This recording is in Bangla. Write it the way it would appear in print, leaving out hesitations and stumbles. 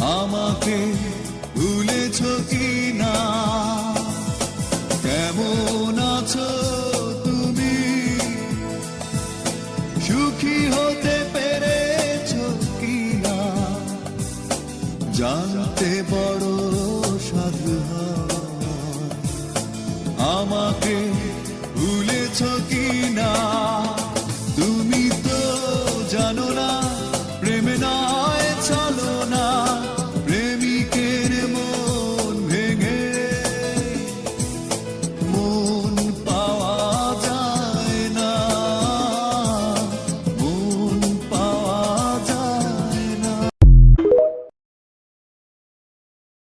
আমাকে ভুলেছ কি না? কেমন আছো তুমি? সুখী হতে পেরেছ কি না? জানতে বড় সাধু হয়, আমাকে ভুলেছ কি না?